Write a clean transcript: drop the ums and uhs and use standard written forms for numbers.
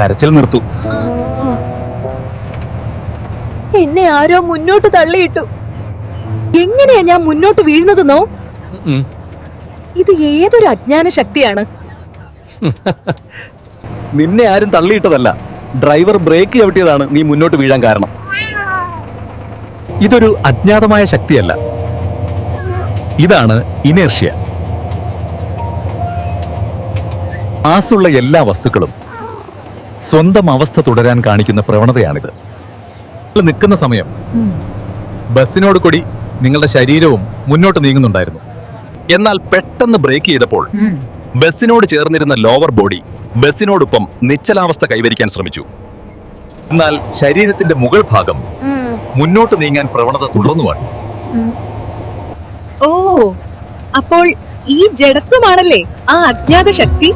കരച്ചിൽ നിർത്തൂ. എന്നെ ആരോ മുന്നോട്ട് തള്ളിയിട്ടു. എങ്ങനെയാ ഞാൻ മുന്നോട്ട് വീഴുന്നതെന്നോ? ഇത് ഏതൊരു അജ്ഞാന ശക്തിയാണ്. നിന്നെ ആരും തള്ളിയിട്ടതല്ല, ഡ്രൈവർ ബ്രേക്ക് ചവിട്ടിയതാണ് നീ മുന്നോട്ട് വീഴാൻ കാരണം. ഇതൊരു അജ്ഞാതമായ ശക്തിയല്ല, ഇതാണ് ഇനേർഷ്യ. ആസുള്ള എല്ലാ വസ്തുക്കളും സ്വന്തം അവസ്ഥ തുടരാൻ കാണിക്കുന്ന പ്രവണതയാണിത്. നിൽക്കുന്ന സമയം ബസ്സിനോട് കൂടി നിങ്ങളുടെ ശരീരവും മുന്നോട്ട് നീങ്ങുന്നുണ്ടായിരുന്നു. എന്നാൽ പെട്ടെന്ന് ബ്രേക്ക് ചെയ്തപ്പോൾ ബസ്സിനോട് ചേർന്നിരുന്ന ലോവർ ബോഡി ബസ്സിനോടൊപ്പം നിശ്ചലാവസ്ഥ കൈവരിക്കാൻ ശ്രമിച്ചു. എന്നാൽ ശരീരത്തിന്റെ മുകൾ ഭാഗം മുന്നോട്ട് നീങ്ങാൻ പ്രവണത തുടർന്നുവാണ്. ഓ, അപ്പോൾ ഈ ജഡത്വമാണല്ലേ ആ അജ്ഞാത ശക്തി?